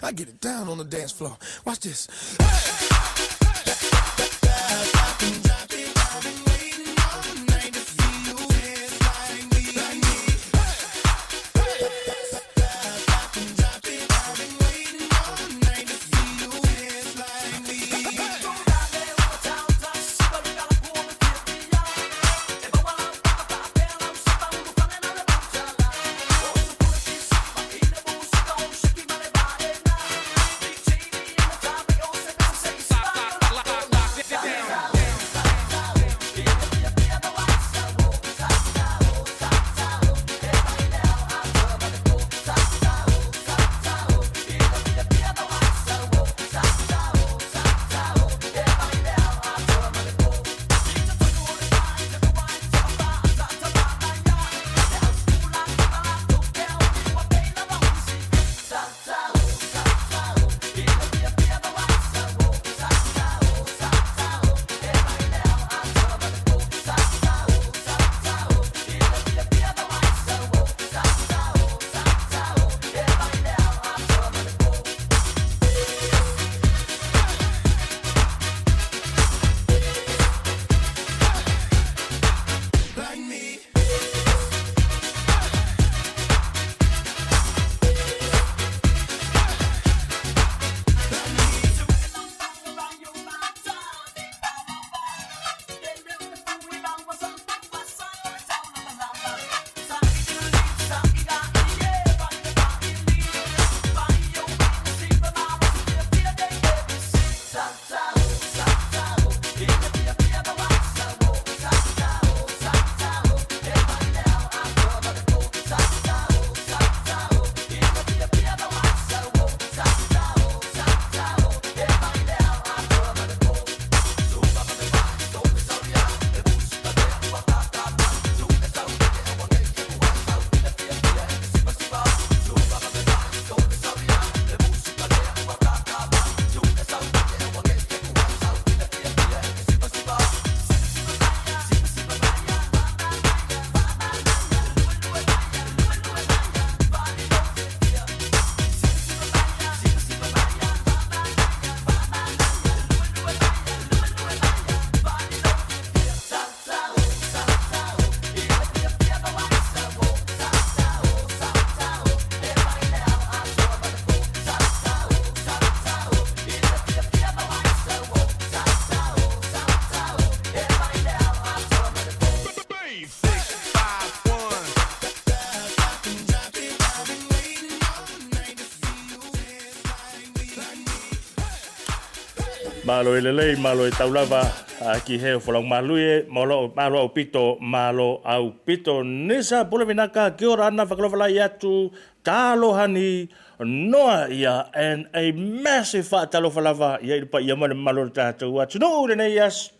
I get it down on the dance floor. Watch this. Malo lelei malo taulava ki he folang malue malo au pito malo au pito nisa pole vinaka ki ora ana whakalawala i atu talohani noa ia and a massive talofalava ia ipa ia male malo tātou atu no ure nei aso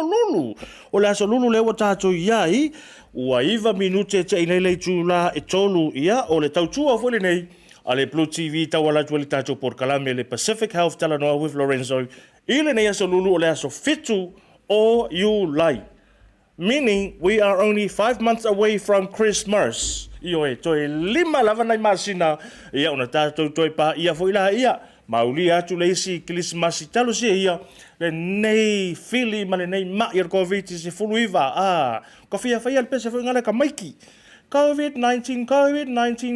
lulu o le aso lulu lewa tātou iai ua iwa minute te inelei tu la e tolu ia o le tautua fwele nei ale Blue TV tawala tuali tātou por kalame le Pacific Health Talanoa with Lorenzo ile nei aso lulu o le aso fitu o July. Meaning we are only 5 months away from Christmas. Io e toi lima lava nai masina ia ona tātou toi pa ia fo ila ia mauli atu le isi Christmas talo si ia le nei fili ma le nei ma ir COVID se fuluiva ko fia fai al pese fo ngala ka maiki COVID-19,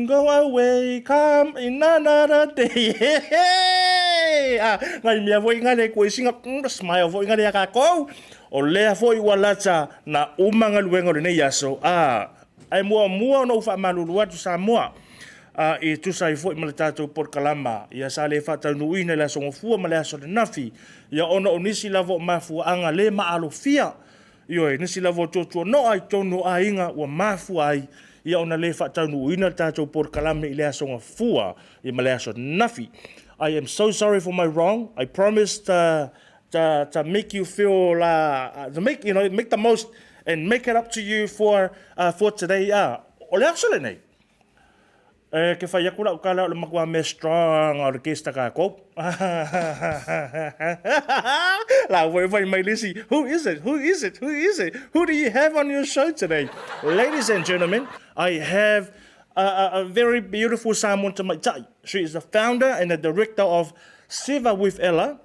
go away, come in another day. Ngai mea foi ngale ko singa smile foi ngale ka ko o lea foi walata na umanga luengo le nei aso ai mua no fa malulu atu sa mua e tu sai foi malatato por kalama ia sa le fata nuina la songo fu ma le aso de nafi ia ona onisi lavo mafu anga le ma alofia io e nisi lavo to no ai tonu ainga wa mafu ai ia ona le fata nuina tato por kalama ile aso fua i ma le aso nafi. I am so sorry for my wrong. I promised to make you feel to make make the most and make it up to you for today. Ole actually nei. Ke fai akula ukala le makua me strong orchestra ka ko. La way my Lizzie. Who is it? Who do you have on your show today? Ladies and gentlemen, I have a very beautiful Samoan tamaitai. She is the founder and the director of SIVA with Ella.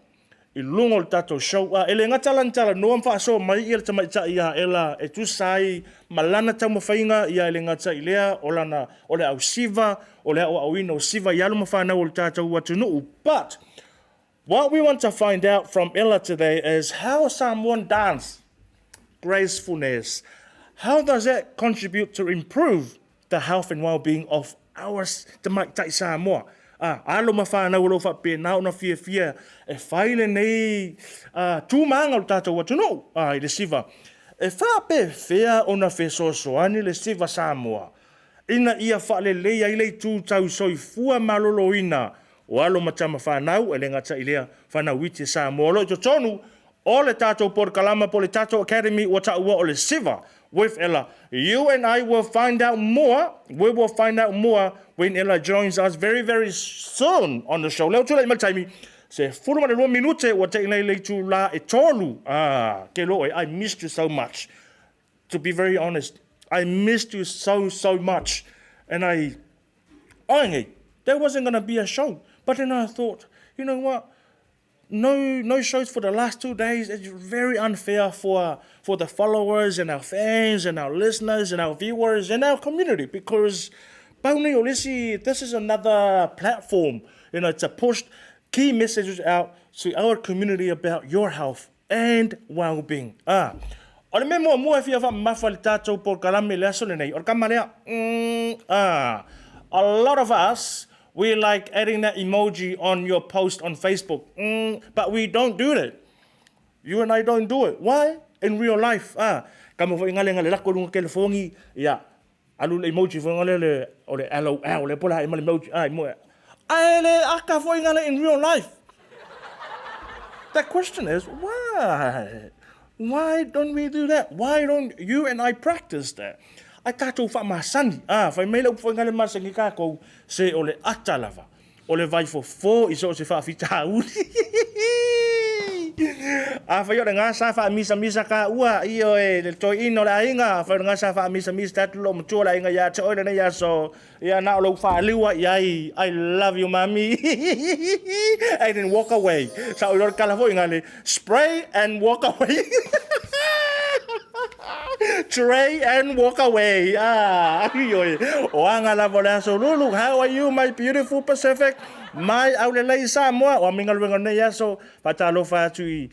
I lungo le tātou show. Ele ngata noa mwhaaso mai i le tamaitai ia Ella e tusai malana tau mawhainga ia ele ngata i lea o le au SIVA, o le au awina o SIVA i alu mawhanau o le tātou watunuu. But what we want to find out from Ella today is how Samoan dance, gracefulness, how does that contribute to improve the health and well-being of our tamaitai Samoa? Alo mawhanau lo whapena na fia e whaile nei tūmanga o tātou watuno i le SIVA. E whape whea o na whesosoani le SIVA Samoa. Ina ia whaale leia i lei tūtau soifua maloloina o alo matama whanau e le ngata i lea whanau iti Samoa. Lo i tonu o le tātou porkalama po le tātou academy o taua o le SIVA with Ella. You and I will find out more. We will find out more when Ella joins us very, very soon on the show. Leo tūlai maltaimi, se fulu mana 2 minute wa te inai leitu la e tolu. Ke loe, I missed you so much. To be very honest, I missed you so much. And there wasn't going to be a show. But then I thought, you know what? No shows for the last 2 days. It's very unfair for the followers and our fans and our listeners and our viewers and our community, because Pauni Olisi, this is another platform, to push key messages out to our community about your health and well-being. Ole me mua e fia fa mafa le tātou por kalame le aso le nei. Or kamalea, a lot of us, we like adding that emoji on your post on Facebook, but we don't do that. You and I don't do it. Why? In real life, kamo fo ingale ngale lako lunga kele fongi, alu le emoji fo ngale le ole LOL le pola imale emoji mo. Ale aka fo ingale in real life. The question is why? Why don't we do that? Why don't you and I practice that? Ai tātou wha masani. Whai meila upo ngale masangi kākou se o le atalava. O le vai fo I so se whaafita uri. Whai o le ngā sa wha misa ka ua i o e le toi ino le ainga. Whai o le ngā sa wha misa tatu lo matua la inga ia te oile nei so ia na o lo wha liwa i I love you mami. And then walk away. Sa o lor kalafo ingale spray and walk away. Tray and walk away. Oanga la volaso lulu. How are you, my beautiful Pacific? My aulelei Samoa. O minga luenga nei aso. Patalo fa tu I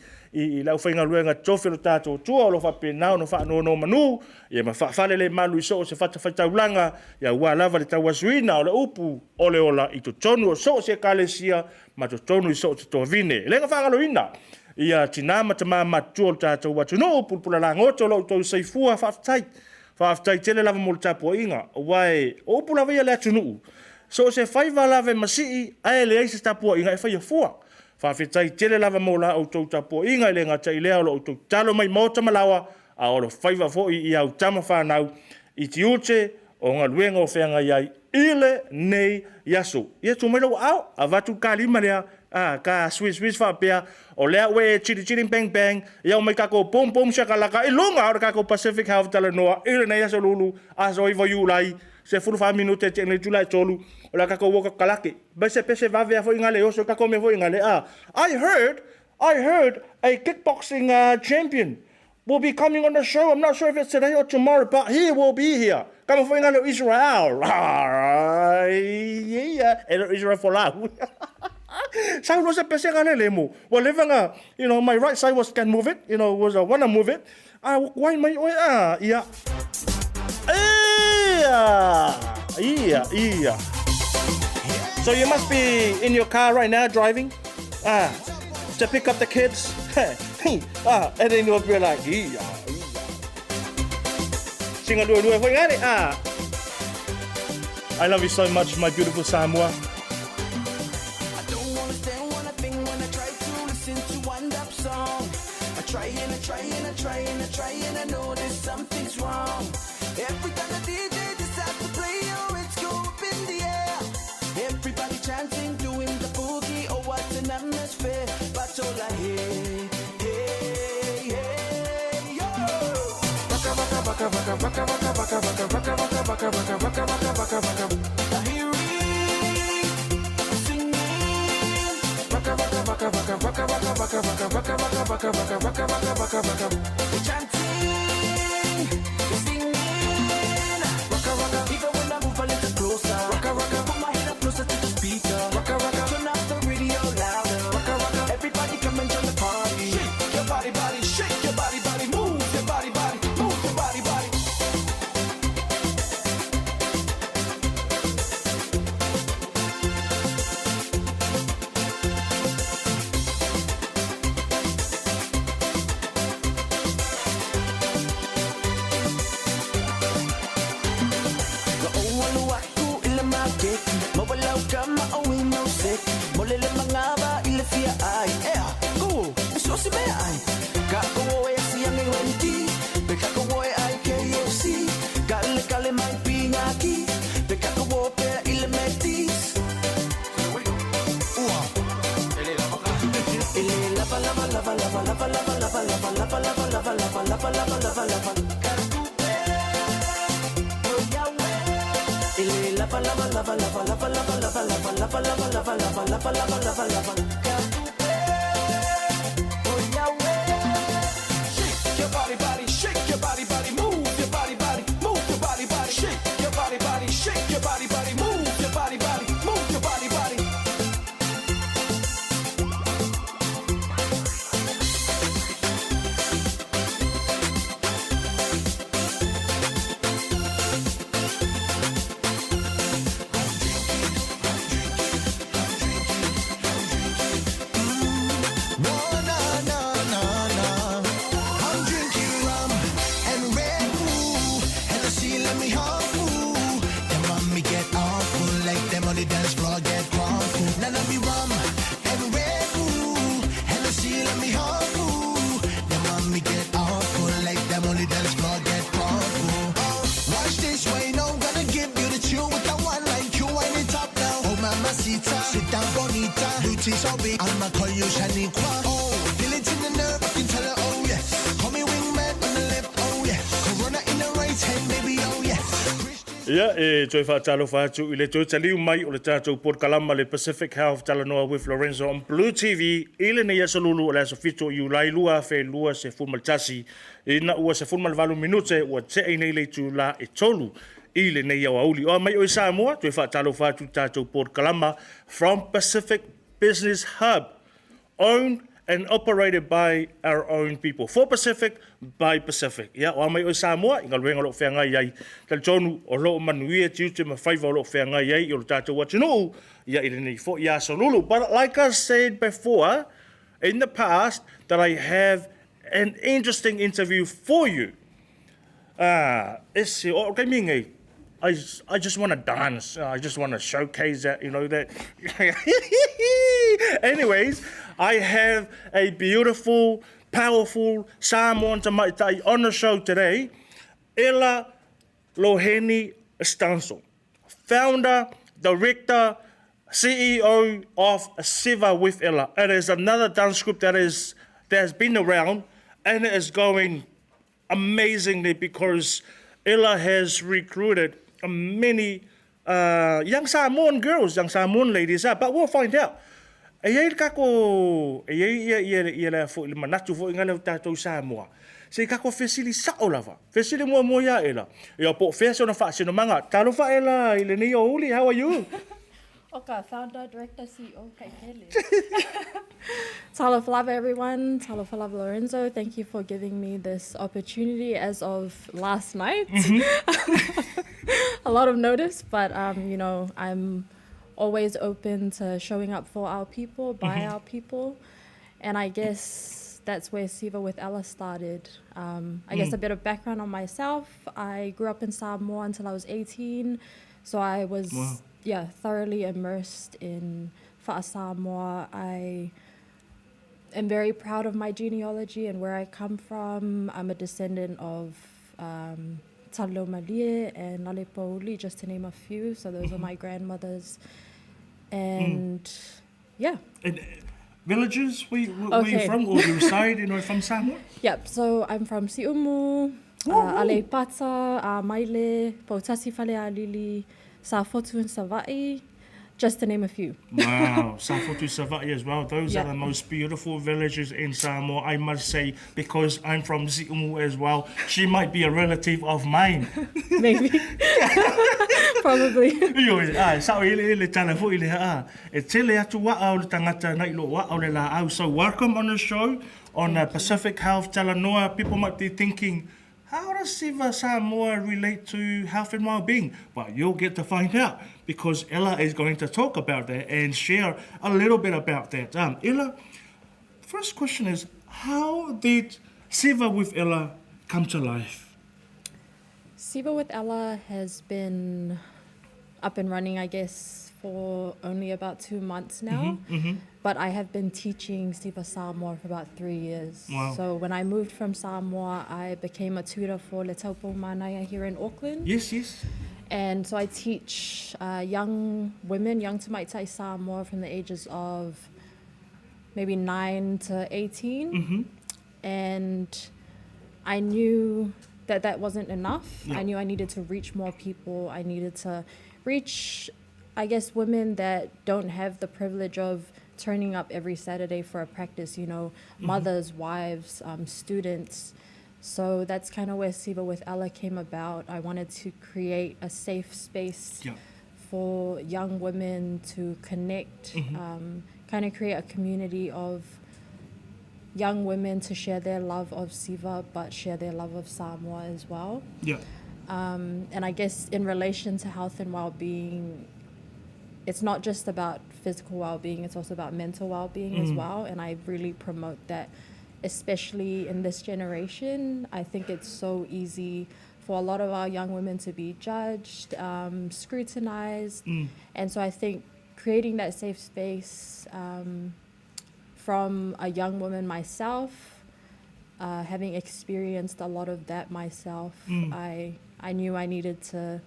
lau whainga luenga tofelo tātou tua. O lo fa penao no fa no manu. Ia ma whalele malu I so se whataulanga. Ia ua lava le tawasuina o le upu. O le ola I to tonu o so se kalesia. Ma to tonu I so te tovine. Lenga whangaloina. Ia tinama tama matua tātou watu no pulpula la ngoto lo tau seifua whaftai tele lava mo le tapo inga wai o pula via le atunu so se whaiva lava masii ai le eise tapo inga e whaia fua whawhetai tele lava mo la o tau tapo inga le ngata I lea lo tau talo mai mota malawa a o lo whaiva foi I au tama whanau I ti uche o ngā luenga o whenga iai ile nei yaso ia tu mai lo au a vatu kalima lea ka swiss whapea o lea we chiri bang ia o mai kako pom shakalaka I lunga o kako Pacific Health Talanoa ile nei aso lulu aso iwa yulai se fulu 5 minute te le julai tolu o la kako woka kalake bese pese vave a fo ingale oso kako me fo ingale I heard a kickboxing champion will be coming on the show. I'm not sure if it's today or tomorrow, but he will be here. Come for Israel. Israel for now. Sa no se pese ngale lemo. Well, living my right side can move it. Was I wanna move it. Why my yeah. So you must be in your car right now driving. To pick up the kids. And then you'll be like, Sing a little I love you so much, my beautiful Samoa. I don't understand one thing when I try to listen to one rap song. I try and I know there's something's wrong. Every time the DJ decides to play, it's go up in the air. Everybody chanting, doing the boogie, oh what an atmosphere. But all I hear, hey, yo. Baka, baka, baka, baka, baka, baka, baka, baka, baka, baka, waka, waka, waka, waka, waka, waka. I hear it singing. Waka, waka, waka, waka, waka, waka, waka, waka, waka, waka, waka, waka, waka, waka, waka, waka. We're chanting, we're singing. Waka, waka, even when I move a little closer. Waka, waka, put my head up closer to the speaker. Waka, waka, turn up the radio louder. Waka, waka, everybody come and join the party. Shake your body, body, shake your body, body, move your body, body, move your body, body. Sit down, bonita. Beauty so big, I'ma call you Shaniqua. Oh, feel it in the nerve, I can tell her, oh yes. Call me wingman on the left, oh yes. Corona in the right hand, baby, oh yes. Ia, toi whaatalo whaatu, I le toi taliu mai o le tātou Port Kalama le Pacific Health Talanoa with Lorenzo on Blue TV. Ile ne yasa lulu o le aso fito i ulai lua fe lua se fulmaltasi. Ina ua se fulmalvalu minute ua te nei le tu la e tolu. Ile nei au auli. O mai o Samoa, toi whaatalo whaatu tātou Port Kalama from Pacific Business Hub. Owned and operated by our own people. For Pacific, by Pacific. Ia, o mai o Samoa, inga luenga lo whengai ai. Tal tonu o lo manuia tiu te mawhaiva o lo whengai ai, o lo tātou watinu, ia ile nei fo ia solulu. But like I said before, in the past, that I have an interesting interview for you. Esse, o kai mingai, I just want to dance. I just want to showcase that, you know, that. Anyways, I have a beautiful, powerful Samoan tamaitai on the show today. Ella Loheni Stancil, founder, director, CEO of SIVA with Ella. It is another dance group that has been around and it is going amazingly because Ella has recruited many young Samoan girls, young Samoan ladies, but we'll find out. E iei kako, e iei la fo, le manatu fo inga le tātou Samoa. Se kako fesili sao lava, fesili mua mua ia Ella. Ia po fesa na wha sino manga, talo wha Ella, ile ni o uli, how are you? Oka, founder, director, CEO, Kaikele. Talo Falava, everyone. Talo Falava, Lorenzo. Thank you for giving me this opportunity as of last night. A lot of notice, but, you know, I'm always open to showing up for our people, by our people. And I guess that's where SIVA with Ella started. I guess a bit of background on myself. I grew up in Samoa until I was 18. So I was... Wow. Yeah, thoroughly immersed in Fa'a Samoa. I am very proud of my genealogy and where I come from. I'm a descendant of Talanoa and Lalepauli, just to name a few. So those are my grandmothers. And yeah. And villages, where are you from? Or you reside, from Samoa? Yep, so I'm from Si'umu, Ale pata, maile, potasi fale alili, sa fotu and savai, just to name a few. Wow, Safotu Savati as well. Those Yeah. are the most beautiful villages in Samoa, I must say, because I'm from Zi'umu as well. She might be a relative of mine. Maybe. Probably. Ioi, sao ile tana fo ile e tele atu wa au le tangata na ilo wa au le la au. So welcome on the show on Pacific Health Talanoa. People might be thinking, how does SIVA Samoa relate to health and well-being? Well, you'll get to find out because Ella is going to talk about that and share a little bit about that. Ella, first question is, how did SIVA with Ella come to life? SIVA with Ella has been up and running, I guess, for only about 2 months now. But I have been teaching SIVA Samoa for about 3 years. Wow. So when I moved from Samoa, I became a tutor for Le Taupo Manaya here in Auckland. Yes, yes. And so I teach young women, young Tamaitai Samoa from the ages of maybe 9 to 18. And I knew that that wasn't enough. Yeah. I knew I needed to reach more people. I needed to reach, I guess, women that don't have the privilege of turning up every Saturday for a practice, you know, mothers, wives, students. So that's kind of where SIVA with Ella came about. I wanted to create a safe space Yeah. for young women to connect, kind of create a community of young women to share their love of SIVA, but share their love of Samoa as well. Yeah. And I guess in relation to health and well-being, it's not just about physical well-being, it's also about mental well-being as well. And I really promote that, especially in this generation. I think it's so easy for a lot of our young women to be judged, scrutinized. And so I think creating that safe space from a young woman myself, having experienced a lot of that myself, I knew I needed to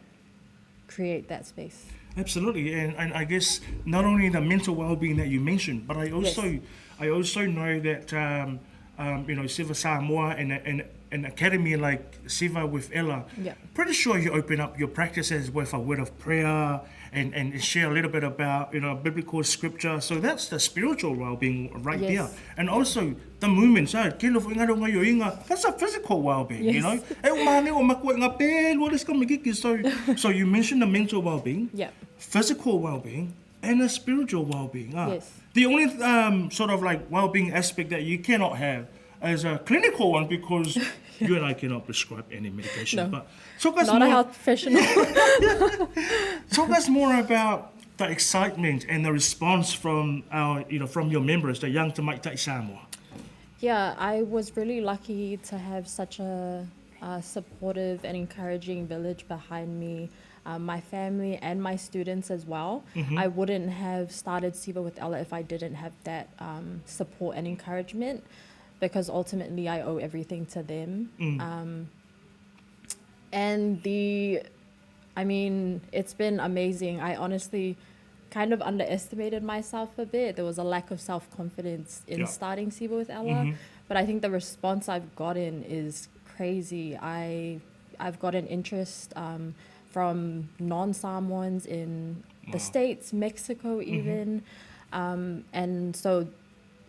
create that space. Absolutely, and I guess not only the mental well-being that you mentioned, but I also know that you know, SIVA Samoa and an academy like SIVA with Ella. Yeah. Pretty sure you open up your practices with a word of prayer and share a little bit about, you know, biblical scripture. So that's the spiritual well-being right Yes. there, and also the movements. That's a physical well-being, you know. So you mentioned the mental well-being, Yeah. physical well-being, and a spiritual well-being. Yes. The only sort of like well-being aspect that you cannot have is a clinical one because you and I cannot prescribe any medication. No. But talk us Not a more. health professional. Talk us more about the excitement and the response from our, you know, from your members, the young Tamaitai Samoa. Yeah, I was really lucky to have such a supportive and encouraging village behind me, my family and my students as well. I wouldn't have started SIVA with Ella if I didn't have that support and encouragement, because ultimately I owe everything to them. And I mean, it's been amazing. I honestly kind of underestimated myself a bit. There was a lack of self-confidence in Yeah. starting SIVA with Ella, but I think the response I've gotten is crazy. I've gotten interest from non-Samoans in the States, Mexico even, and so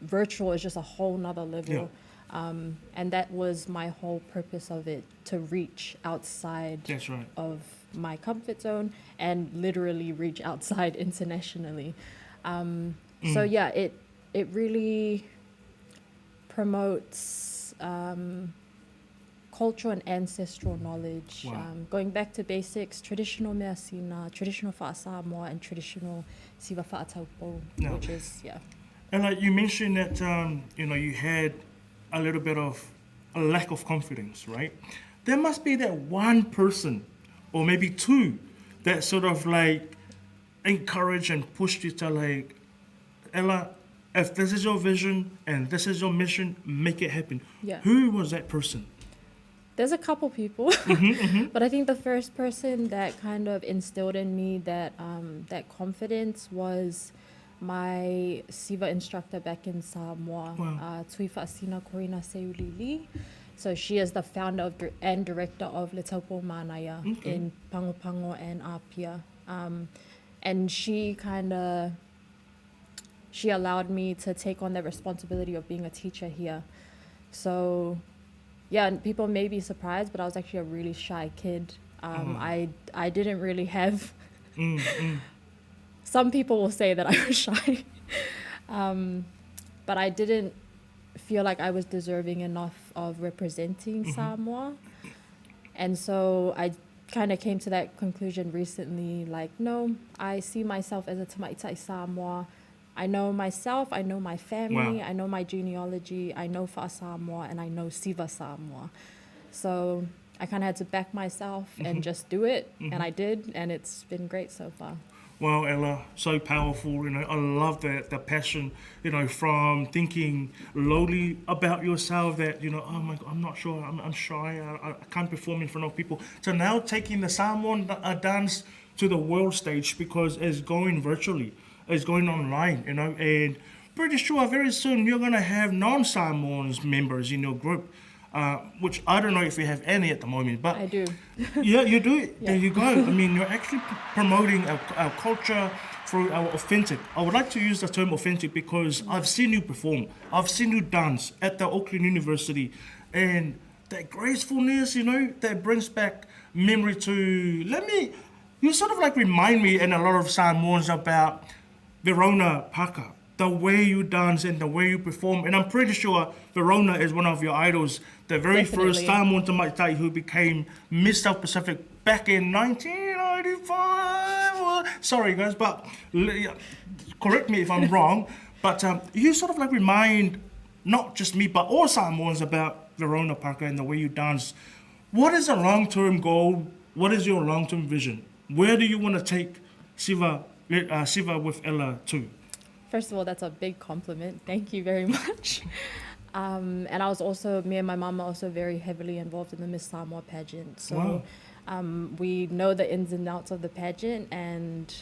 virtual is just a whole nother level. And that was my whole purpose of it, to reach outside That's right. of my comfort zone and literally reach outside internationally. So yeah, it really promotes cultural and ancestral knowledge, Wow. going back to basics, traditional mea sina, traditional fa'a Samoa, and traditional SIVA fa'a taupo, Yeah. which is, yeah. And like you mentioned that, you know, you had a little bit of a lack of confidence, right? There must be that one person or maybe two that sort of like encourage and push you to like, Ella, if this is your vision and this is your mission, make it happen. Yeah. Who was that person? There's a couple people, but I think the first person that kind of instilled in me that that confidence was my SIVA instructor back in Samoa, Wow. Tui Fa'asina Korina Seulili. So she is the founder and director of Letaupo Manaya in Pangopango and Apia. And she allowed me to take on the responsibility of being a teacher here. So yeah, and people may be surprised, but I was actually a really shy kid. I didn't really have... Some people will say that I was shy. But I didn't feel like I was deserving enough of representing Samoa. And so I kind of came to that conclusion recently, like, no, I see myself as a Tamaitai Samoa. I know myself, I know my family, I know my genealogy, I know Fa'a Samoa, and I know SIVA Samoa. So I kind of had to back myself and just do it, and I did, and it's been great so far. Well, Ella, so powerful, you know, I love the passion, you know, from thinking lowly about yourself that, you know, oh my God, I'm not sure, I'm shy, I can't perform in front of people, to now taking the Samoan dance to the world stage because it's going virtually, it's going online, you know, and pretty sure very soon you're going to have non-Samoans members in your group. Which I don't know if you have any at the moment, but I do. Yeah, you do. There you go. I mean, you're actually promoting our culture through our authentic. I would like to use the term authentic because I've seen you perform. I've seen you dance at the Auckland University, and that gracefulness, you know, that brings back memory to. You sort of like remind me and a lot of Samoans about Verona Paka. The way you dance and the way you perform. And I'm pretty sure Verona is one of your idols. The very first Samoan Tamaitai who became Miss South Pacific back in 1995. Sorry guys, but correct me if I'm wrong. But you sort of like remind not just me, but all Samoans about Verona Parker and the way you dance. What is a long-term goal? What is your long-term vision? Where do you want to take SIVA with Ella to? First of all, that's a big compliment. Thank you very much. And I was also, me and my mom are also very heavily involved in the Miss Samoa pageant. So we know the ins and outs of the pageant, and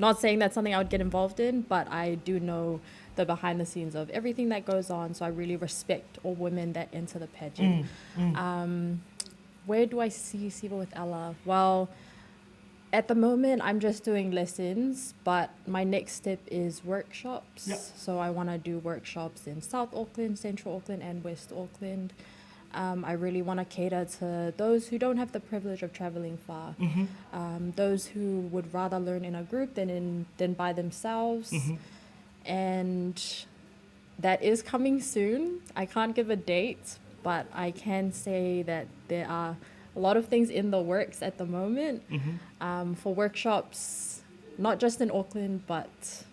not saying that's something I would get involved in, but I do know the behind the scenes of everything that goes on. So I really respect all women that enter the pageant. Where do I see SIVA with Ella? Well, at the moment, I'm just doing lessons, but my next step is workshops. So I want to do workshops in South Auckland, Central Auckland, and West Auckland. I really want to cater to those who don't have the privilege of traveling far, those who would rather learn in a group than by themselves. And that is coming soon. I can't give a date, but I can say that there are a lot of things in the works at the moment for workshops, not just in Auckland, but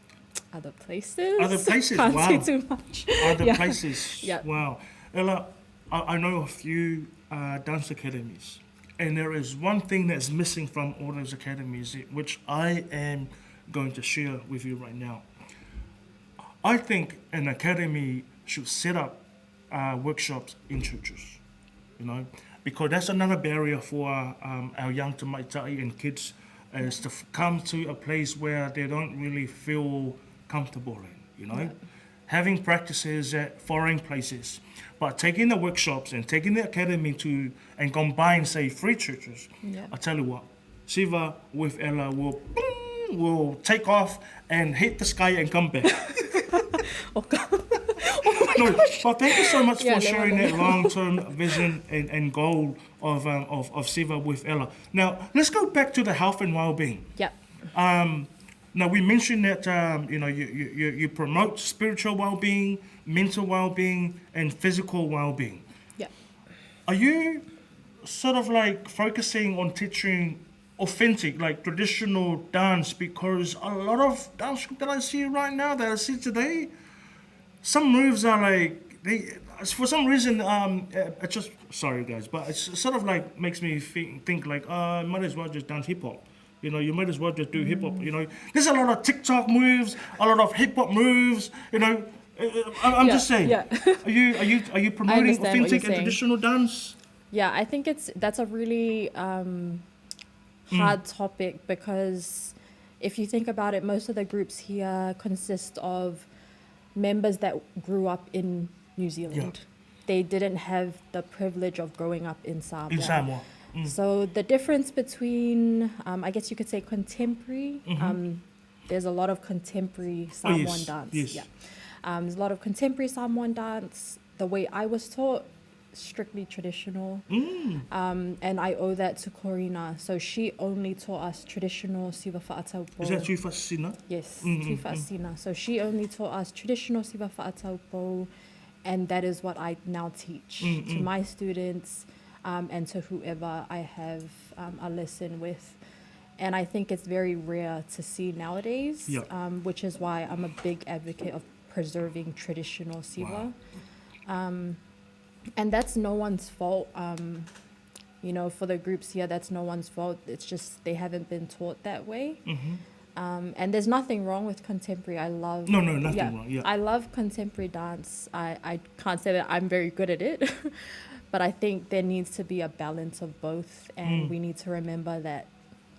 other places. Other places, Can't wow. say too much. Other places, Yeah. wow. Ella, I know a few dance academies, and there is one thing that's missing from all those academies, which I am going to share with you right now. I think an academy should set up workshops in churches, you know, because that's another barrier for our young Tamaitai and kids is to come to a place where they don't really feel comfortable in, you know. Having practices at foreign places, but taking the workshops and taking the academy to and combine, say, 3 churches. I tell you what, SIVA with Ella will take off and hit the sky and come back. No, but thank you so much for sharing that long-term vision and goal of SIVA with Ella. Now, let's go back to the health and well-being. Now, we mentioned that you know you promote spiritual well-being, mental well-being, and physical well-being. Are you sort of like focusing on teaching authentic, like traditional dance? Because a lot of dance that I see right now, that I see today, some moves are like, for some reason, it just, sorry guys, but it sort of like makes me think like, might as well just dance hip hop. You know, you might as well just do hip hop. You know, there's a lot of TikTok moves, a lot of hip hop moves. You know, I'm just saying. Are you promoting authentic and traditional dance? Yeah, I think that's a really hard topic, because if you think about it, most of the groups here consist of members that grew up in New Zealand. they didn't have the privilege of growing up in Samoa. In Samoa. So the difference between, I guess you could say contemporary, there's a lot of contemporary Samoan dance. Yes. Yeah. There's a lot of contemporary Samoan dance. The way I was taught, strictly traditional. And I owe that to Corina. So she only taught us traditional SIVA Whaataupo. Is that tui fascina? Yes, tui Whaasina. So she only taught us traditional SIVA Whaataupo, and that is what I now teach to my students and to whoever I have a lesson with. And I think it's very rare to see nowadays, which is why I'm a big advocate of preserving traditional SIVA. Wow. And that's no one's fault. You know, for the groups here, that's no one's fault. It's just they haven't been taught that way. And there's nothing wrong with contemporary. I love... Nothing wrong, yeah. I love contemporary dance. I can't say that I'm very good at it, but I think there needs to be a balance of both. And we need to remember that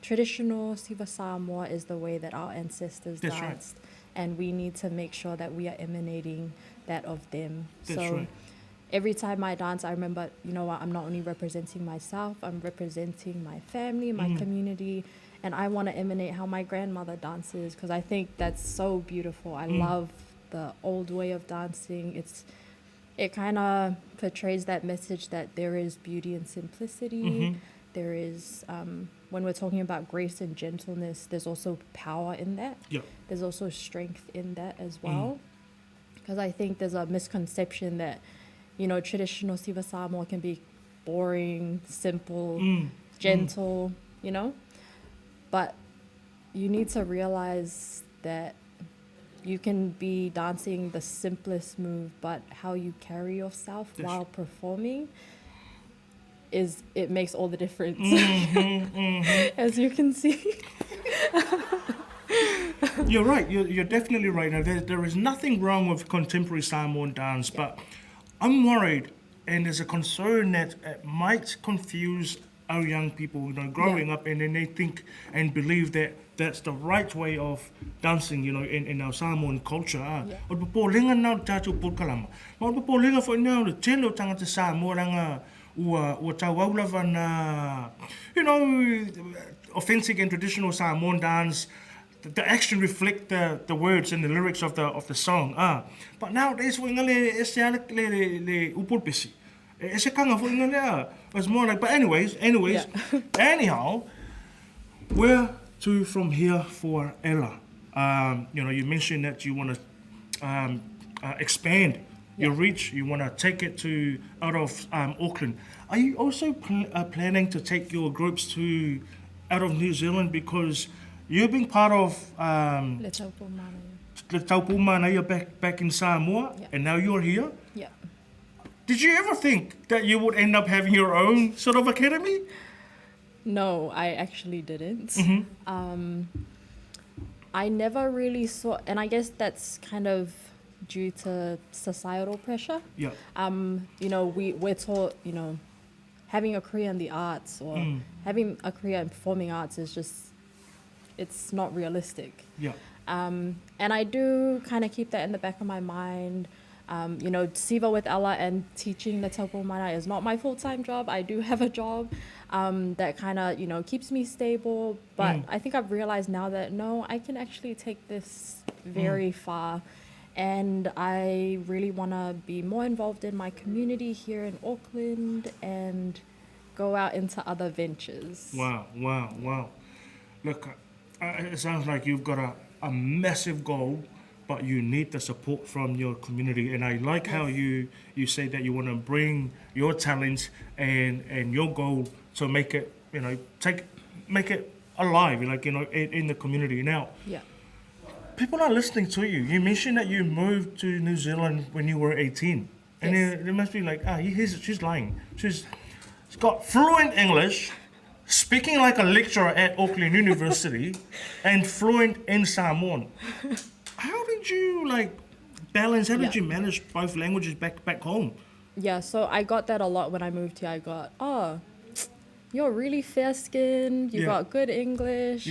traditional SIVA Samoa is the way that our ancestors That's danced. Right. And we need to make sure that we are emanating that of them. That's so right. Every time I dance, I remember, you know what, I'm not only representing myself, I'm representing my family, my community, and I want to emanate how my grandmother dances, because I think that's so beautiful. I love the old way of dancing. It kind of portrays that message that there is beauty and simplicity. There is, when we're talking about grace and gentleness, there's also power in that. There's also strength in that as well. Because I think there's a misconception that, you know, traditional SIVA Samoa can be boring, simple, gentle, you know. But you need to realize that you can be dancing the simplest move, but how you carry yourself while performing it makes all the difference, as you can see. You're right. You're definitely right. Now, there is nothing wrong with contemporary Samoan dance, but I'm worried, and there's a concern that it might confuse our young people, you know, growing up, and then they think and believe that that's the right way of dancing, you know, in our Samoan culture. O popolinga nau tātou pulkalama. Ma o popolinga fo nau le telo tangata Samoa ranga ua tauaulava na, you know, authentic and traditional Samoan dance. The action reflect the words and the lyrics of the song. But nowadays, we le upulpisi. It's a kind of it's more like. But anyways. Anyhow, where to from here for Ella? You know, you mentioned that you want to expand your reach. You want to take it to out of Auckland. Are you also planning to take your groups to out of New Zealand, because you've been part of Le Taupu Mana back in Samoa, and now you're here? Yeah. Did you ever think that you would end up having your own sort of academy? No, I actually didn't. I never really saw, and I guess that's kind of due to societal pressure. You know, we're taught, you know, having a career in the arts or having a career in performing arts is just, it's not realistic. And I do kind of keep that in the back of my mind. You know, SIVA with Ella and teaching the Taupo Mana is not my full-time job. I do have a job that kind of, you know, keeps me stable. But I think I've realized now that, no, I can actually take this very far. And I really want to be more involved in my community here in Auckland and go out into other ventures. Wow. Look, it sounds like you've got a massive goal, but you need the support from your community. And I like how you say that you want to bring your talents and your goal to make it, you know, make it alive, like, you know, in the community. Now, people are listening to you. You mentioned that you moved to New Zealand when you were 18. And they must be like, she's lying. She's got fluent English, speaking like a lecturer at Auckland University, and fluent in Samoan. How did you balance? How did you manage both languages back home? Yeah, so I got that a lot when I moved here. I got, you're really fair-skinned. You got good English.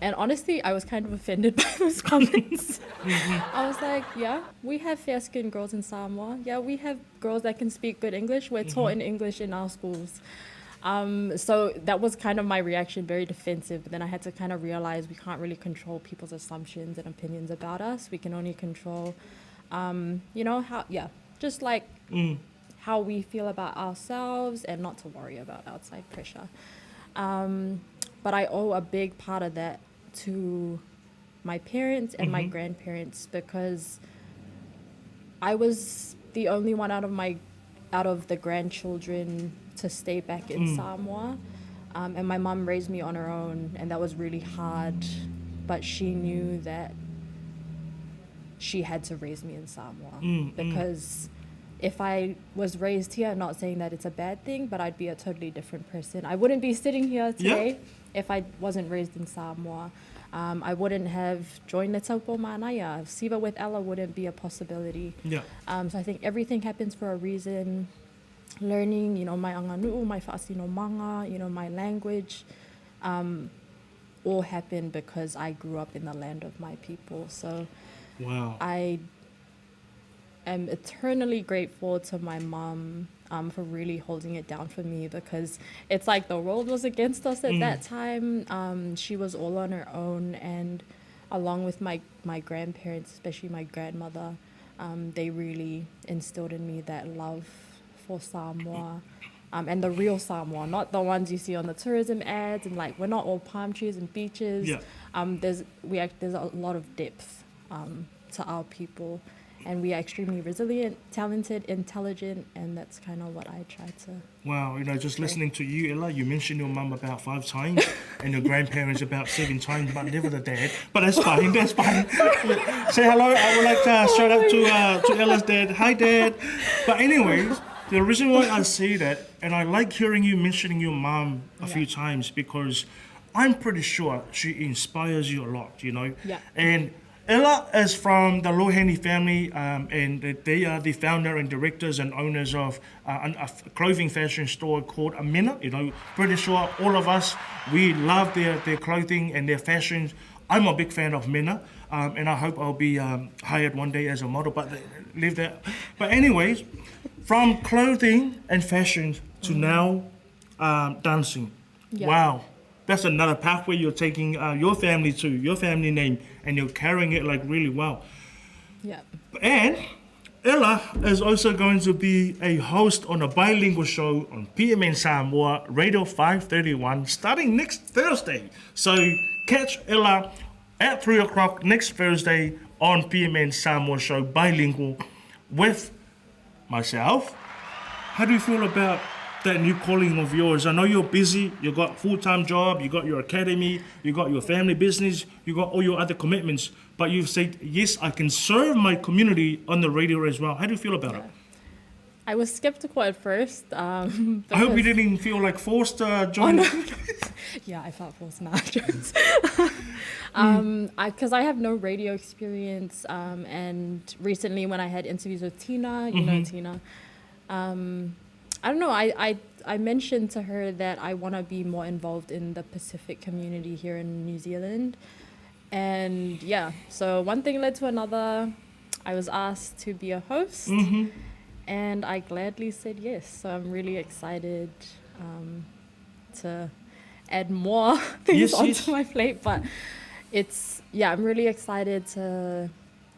And honestly, I was kind of offended by those comments. I was like, yeah, we have fair-skinned girls in Samoa. Yeah, we have girls that can speak good English. We're taught in English in our schools. So that was kind of my reaction, very defensive. But then I had to kind of realize we can't really control people's assumptions and opinions about us. We can only control, just like how we feel about ourselves and not to worry about outside pressure. But I owe a big part of that to my parents and my grandparents, because I was the only one out of the grandchildren to stay back in Samoa. And my mom raised me on her own, and that was really hard. But she knew that she had to raise me in Samoa because if I was raised here, I'm not saying that it's a bad thing, but I'd be a totally different person. I wouldn't be sitting here today if I wasn't raised in Samoa. I wouldn't have joined the Taupo Manaya. SIVA with Ella wouldn't be a possibility. So I think everything happens for a reason. Learning, my anganu'u, my fa'asino manga, my language, all happened because I grew up in the land of my people. So I am eternally grateful to my mom for really holding it down for me, because it's like the world was against us at that time. She was all on her own, and along with my grandparents, especially my grandmother, they really instilled in me that love for Samoa, and the real Samoa, not the ones you see on the tourism ads, and like we're not all palm trees and beaches. There's a lot of depth to our people, and we are extremely resilient, talented, intelligent, and that's kind of what I try to. Wow, just listening to you, Ella, you mentioned your mum about 5 times and your grandparents about 7 times, but never the dad. But that's fine, that's fine. Say hello. I would like to shout out to Ella's dad. Hi, Dad. But anyways, the reason why I say that, and I like hearing you mentioning your mum a few times, because I'm pretty sure she inspires you a lot, And Ella is from the Loheni family, and they are the founder and directors and owners of a clothing fashion store called Amena. Pretty sure all of us, we love their clothing and their fashions. I'm a big fan of Mena, and I hope I'll be hired one day as a model, but leave that. But anyways, from clothing and fashion to now dancing. Wow. That's another pathway you're taking your family to, your family name, and you're carrying it like really well. And Ella is also going to be a host on a bilingual show on PMN Samoa, Radio 531, starting next Thursday. So catch Ella at 3 o'clock next Thursday on PMN Samoa show, bilingual, with myself. How do you feel about that new calling of yours? I know you're busy, you got a full-time job, you got your academy, you got your family business, you got all your other commitments, but you've said, yes, I can serve my community on the radio as well. How do you feel about it? I was skeptical at first. I hope you didn't feel like forced to join. Yeah, I felt forced now. Because I have no radio experience, and recently when I had interviews with Tina, you know Tina, I don't know, I mentioned to her that I want to be more involved in the Pacific community here in New Zealand. And so one thing led to another. I was asked to be a host, and I gladly said yes. So I'm really excited to add more things onto my plate. But I'm really excited to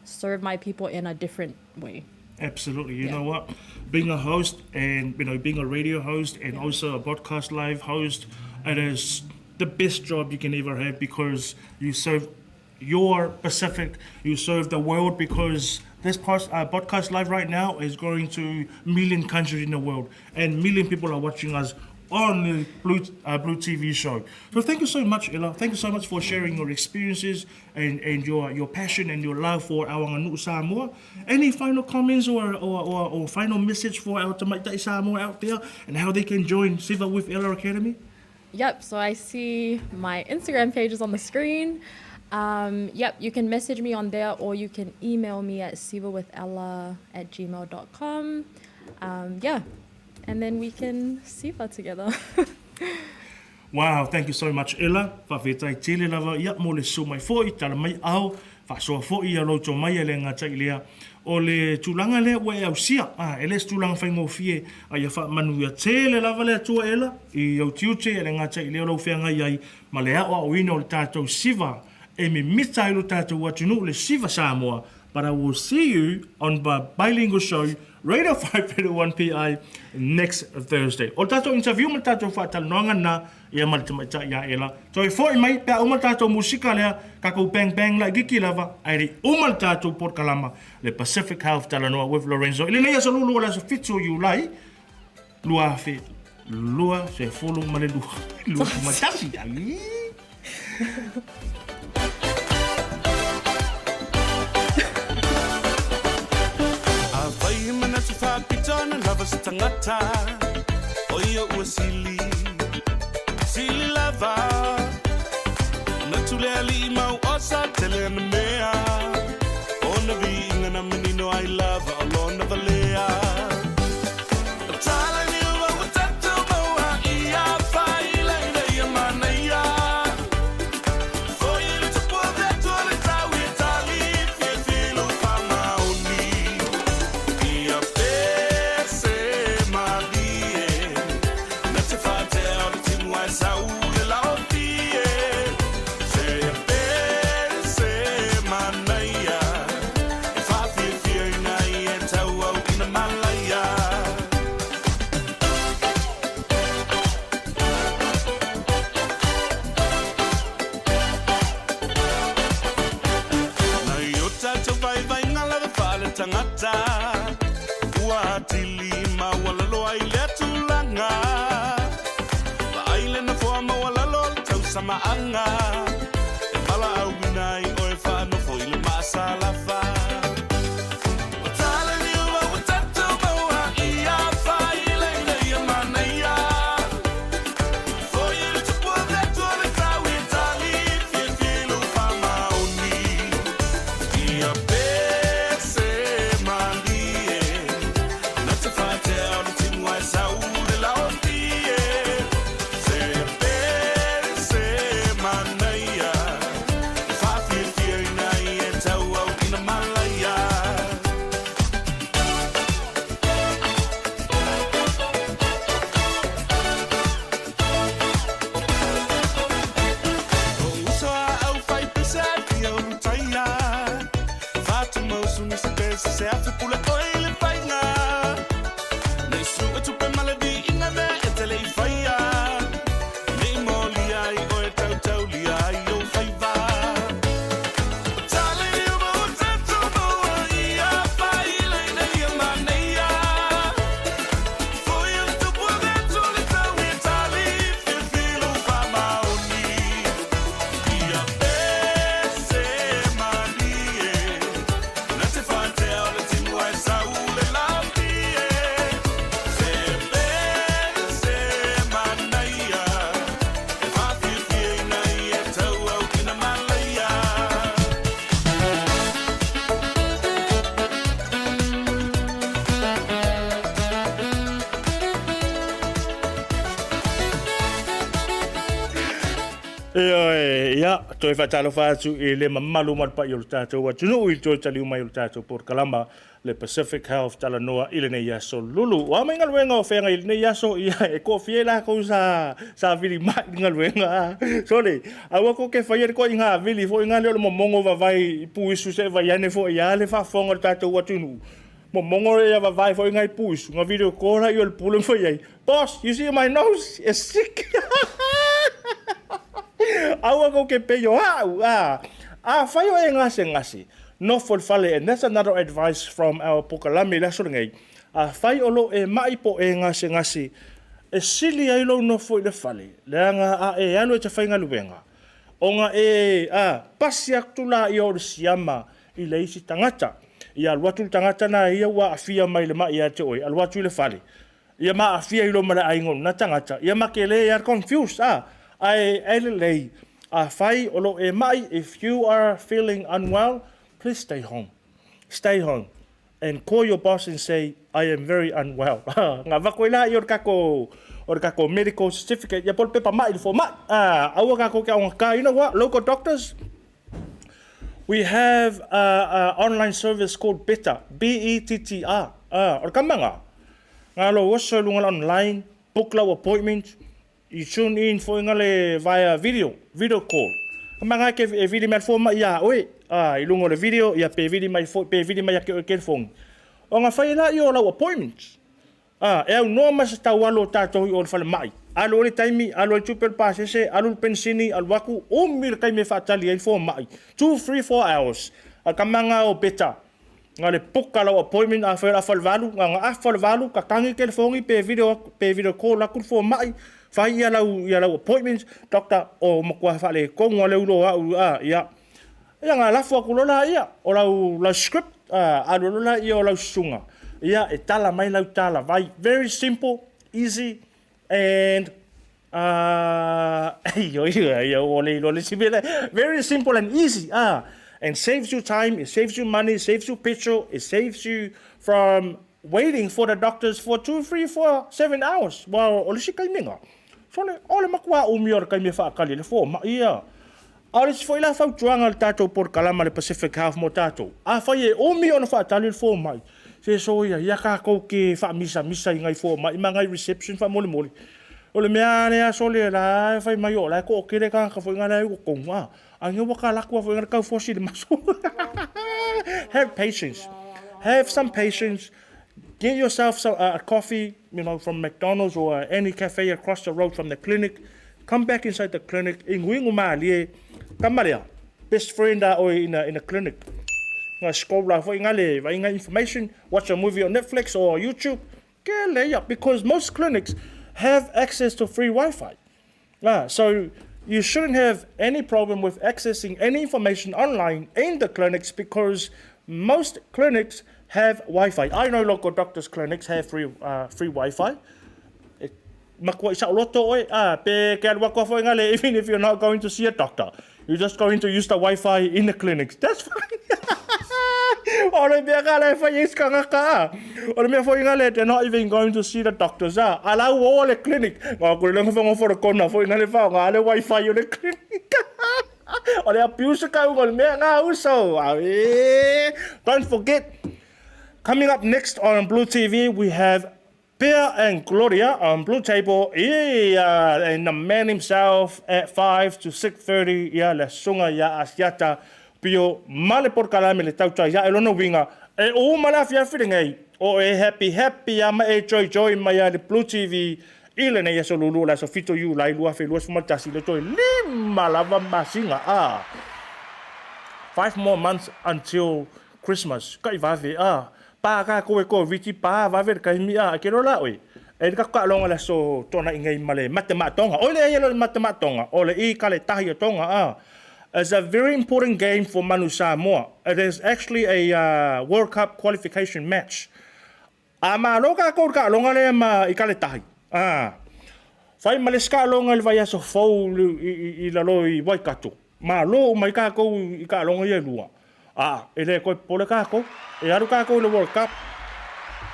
serve my people in a different way. Absolutely. You know what? Being a host and, being a radio host and also a broadcast live host, it is the best job you can ever have, because you serve your Pacific, you serve the world, because this podcast live right now is going to a million countries in the world, and million people are watching us on the Blue TV show. So thank you so much, Ella. Thank you so much for sharing your experiences and your passion and your love for Awanganui Samoa. Any final comments or final message for our Tamaita'i Samoa out there, and how they can join SIVA with Ella Academy? Yep, so I see my Instagram page is on the screen. You can message me on there, or you can email me at sivawithella@gmail.com. And then we can SIVA together. Wow, thank you so much, Ella. Whawhetai tele lava ia mo le so mai fo i tala mai au. Whasoa fo i alo to mai le ngata i lea. O le tūlanga lea ua e au sia. Ele se tūlanga whaingo fie. A ia wha manu ia tele lava lea tua Ella. I au tiute e le ngata i lea lau whianga iai. Ma lea o ina o le tātou SIVA. E me mita i lo tātou atunu le SIVA Samoa. But I will see you on the bilingual show, Radio 5.1 PI, next Thursday. O tātou interview ma tātou whātalanoanga na ia malita ia Ella. So e fōi mai, pia uma tātou musika lea, kakou bang bang la giki lava, airi uma tātou Port Kalama, le Pacific Health Talanoa with Lorenzo. Ile nei asa lulu ala sa fitu you lai, lua fe, lua se folo ma le lua, lua matasi ai. Pitona lava sa tangata Oia ua sili Sili lava Na tule ali mau osa tele na mea Ona vinga na menino ai lava Alona valea Tala ni ua utatu maua Ia whaila ina ia mana ia Foia ni tupua vetu ale tau i tali Fie filo whamaoni Ia tangata ua tilima walalo ai le tulanga la aile na forma walalo tau samaanga e mala au winai o e fa no foi le masala fa se hace pula oile paina nei su e tupe maladi inga me e tele I faia nei moli ai o e tau li ai o faiva tale I uva o tatu moa ia faile nei a maneia foi o tupu vetu le tau e tali fil filo fa maoni ia pese manie na te fante Ia, toi whatalo whātu I le mamalu marpa I o le tātou atunu I toi taliu mai o le tātou Port Kalama le Pacific Health Talanoa I le nei aso lulu. Wa mai ngaluenga o whenga I le nei aso ia e ko fie la ko sa vili mai ngaluenga. Sole, awa ko ke whaia ko I ngā vili fo I ngā leo le momongo wawai puisu se waiane fo I ale whafonga le tātou atunu. Momongo ia wawai fo I ngai puisu. Ngā video kora I o le pulum fo iai. Boss, you see my nose? It's sick. Awa ko ke peyo whai o e ngase no for fale and that's another advice from our Pokalami la sort ngai whai o lo e mai po e ngase e sili ai lo no for le fale le nga e alo te whainga luenga o nga pasi aktula I o le siama I le isi tangata I aluatu tangata na ia wa afia mai le mai ate oi aluatu le fale ia ma afia I lo mara aingon na tangata ia ma ke le confused ai elelei whai o lo e mai if you are feeling unwell please stay home and call your boss and say I am very unwell nga vakoila I o kako or kako medical certificate, ya pol pepa mai for mai. Awa kako ke aunga ka, you know what, local doctors, we have an online service called Better, B-E-T-T-R. Or kamanga. Ngalo waso lungal online, book lau appointments, you tune in for ngale via video call. Kamanga ke video mai for mai ya, oi, ilungo le video, ya pe video mai ya ke phone. O nga whaila i o lau appointments. E au noa masa tau alo tātou i o le whale mai. Alo le taimi, alo le tupel pasese, alo le pensini, alo waku, o mira kai me whaatali ai fo mai. 2, 3, 4 hours. A kamanga o Better. Nga le puka lau appointment a whaila whale valu, nga a whale valu, ka tangi ke le fongi pe video call laku fo mai. Whai ia lau appointments, doctor o makua whale kongo le ulo au, ia. Ia ngā lafu aku lola ia, o lau script, alo lola ia o lau sunga. Ia e tala mai lau tala vai. Very simple, easy, and very simple and easy. And saves you time, it saves you money, it saves you petrol, it saves you from waiting for the doctors for 2, 3, 4, 7 hours. Well, ole si kai minga. So ole makua umior kai me whaakali le fo ma ia. Aole si foi la fau tuanga le tātou por kalama le Pacific Half mo tātou. A fai e umi ona whaatali le fo mai. Se so ia kako ke wha misa i ngai fo mai, ma ngai reception wha mole. O le mea lea so le la whai mai o la ko o kere ka fo inga la ko konga. Ange waka lakua fo inga kau fosi le maso. Have patience. Have some patience. Get yourself a coffee, from McDonald's or any cafe across the road from the clinic. Come back inside the clinic. Inguingu maa kamaria. Best friend in a clinic. Information, watch a movie on Netflix or YouTube, because most clinics have access to free Wi-Fi. So you shouldn't have any problem with accessing any information online in the clinics because most clinics have Wi-Fi. I know local doctors' clinics have free Wi-Fi. Even if you're not going to see a doctor, you're just going to use the Wi-Fi in the clinics. That's fine. Ore mea ka le whai iskanga ka. Ore mea whai ngale, they're not even going to see the doctors. Alau o le clinic. Ngā kore lenga whanga whara kona, whai ngale whao, ngā le Wi-Fi o le clinic. Ore a piusa ka unga le mea ngā uso. Don't forget, coming up next on Blue TV, we have Pia and Gloria on Blue Table. And the man himself at 5 to 6:30. Le sunga asiata. Pio male por kalame le tauta ya elono winga e o mala fia firingai o e happy ama e joy mai le Blue TV ile ne yeso lulu la so fito you lai lua fe lua smaltasi le joy lima lava masinga 5 more months until Christmas kai va ve pa ka ko viti pa va ver kai mi ke rola oi e ka longa la so tona ingai male matematonga ole e lo matematonga ole I kale tahi tonga It's a very important game for Manu Samoa. It is actually a World Cup qualification match. Ma loka ko ka longa le ma ikale tahi. Fai maleska longa le vai so fou I la loi Waikato. Ma lo mai ka ko I ka longa ye lua. Ele ko pole ka ko e aru ka ko le World Cup.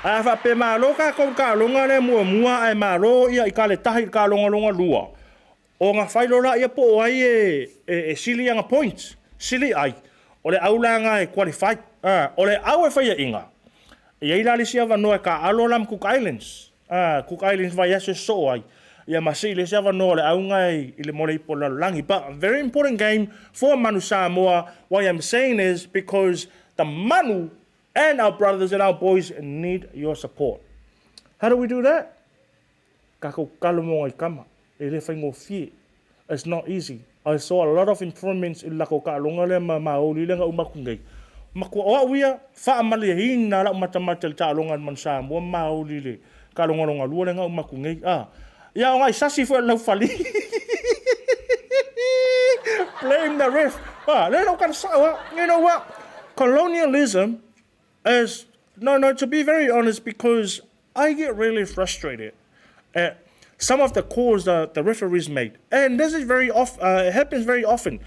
Fa pe ma loka ko ka longa le mua ai ma lo ia ikale tahi ka longa lua. O ngā whailola ia po ai e sili anga points. Sili ai. O le aulanga e qualify. O le au e whaia inga. E ilali sia wanoa ka alolam Cook Islands. Cook Islands vai ase so ai. Ia masili sia wanoa le aunga I le mole ipo langi. But a very important game for Manu Samoa. What I'm saying is because the Manu and our brothers and our boys need your support. How do we do that? Kako kalomo ai kama. It's not easy. I saw a lot of improvements in lako ka longa le maoli le nga umakungai. Makua o wia fa mali hina la matamata ta longa man sa mo maoli le ka longa lu le nga umakungai. Ya ngai sasi fo la fali. Blame the ref. Le no kan sa you know what? Colonialism is no to be very honest because I get really frustrated at some of the calls that the referees made. And this is it happens very often.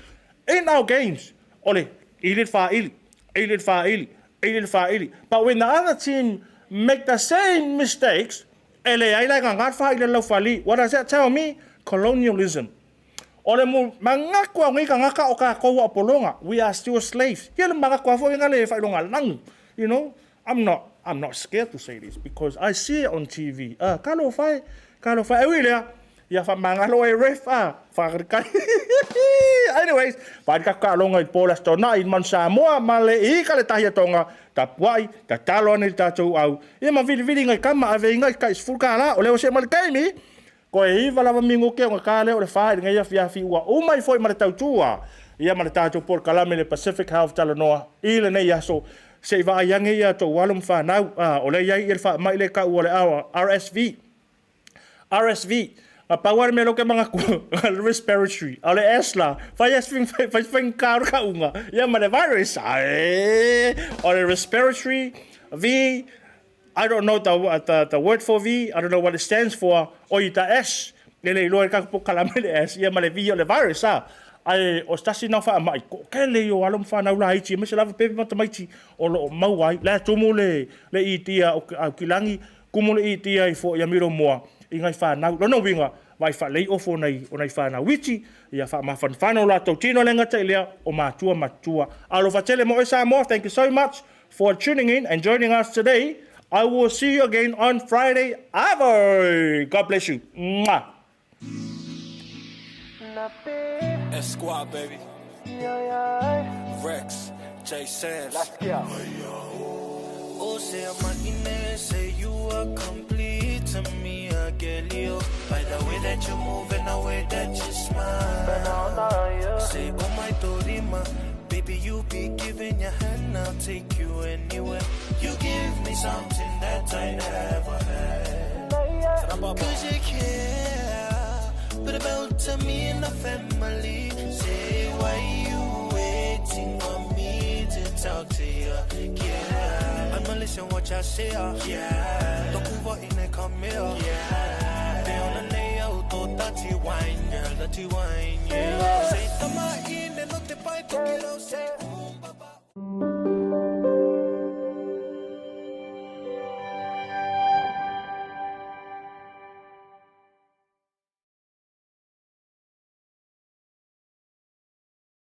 In our games, ole, ilit fa'ili. But when the other team make the same mistakes, Ele ai lai ngat fa ile lau fali. What does that tell me? Colonialism. Ole mu mangako ngi ka ngaka o ka ko apolonga. We are still slaves. Ye le mangako fo ngale fa longa lang. You know, I'm not scared to say this because I see it on TV. Kalo fai ewilia. Ya fa mangalo e ref fa ka. Anyways, pa ka longa I pola sto na in man Samoa male I ka le tahia tonga ta puai ta talo ni ta tu au. Ye ma vidi ngai kama ave ngai ka isfulka la ole o se mal kaimi. Ko e iwa lava mingo ke o ka le o le fa ngai ya fi ua o mai foi ma tau tua. Ia ma ta tu por kalame le Pacific Health Talanoa. Ile nei ya so se va yange ya to walum fa na o le ia il fa mai le ka o le RSV. Power me lo ke mga respiratory. Ale esla. Fai kar ka unga. Ya ma le virus. O le respiratory V. I don't know the word for V. I don't know what it stands for. O ita S. Lele lo ka po kalame le S. Ya ma le V o le virus ai o stasi na fa mai ko kele yo alum fa na ula ichi me se lava pepe mata mai o lo mau ai la tumu le itia o kilangi kumu le itia I fo ya miro moa I ngai fa na no winga vai fa lei ofo nei o nei fa na wichi ia fa ma fa no la to tino lenga tele o matua alo fa tele mo esa mo. Thank you so much for tuning in and joining us today. I will see you again on Friday. Avo. God bless you. Mwah. Squad, baby. Rex, J. Sands. Let's go. Oh, say I'm an say you are complete to me, Agelio. By the way that you move and the way that you smile. Say, oh my Dorima, baby, you be giving your hand, I'll take you anywhere. You give me something that I never had. Cause you care, but about to me and the family. Say, why you waiting on me to talk to you? Yeah, I'ma listen what y'all say. Yeah, don't move out in the come here. Yeah, they on the nail, to dirty wine, girl, dirty wine. Yeah, say, tama in and not the bite to get out. Say,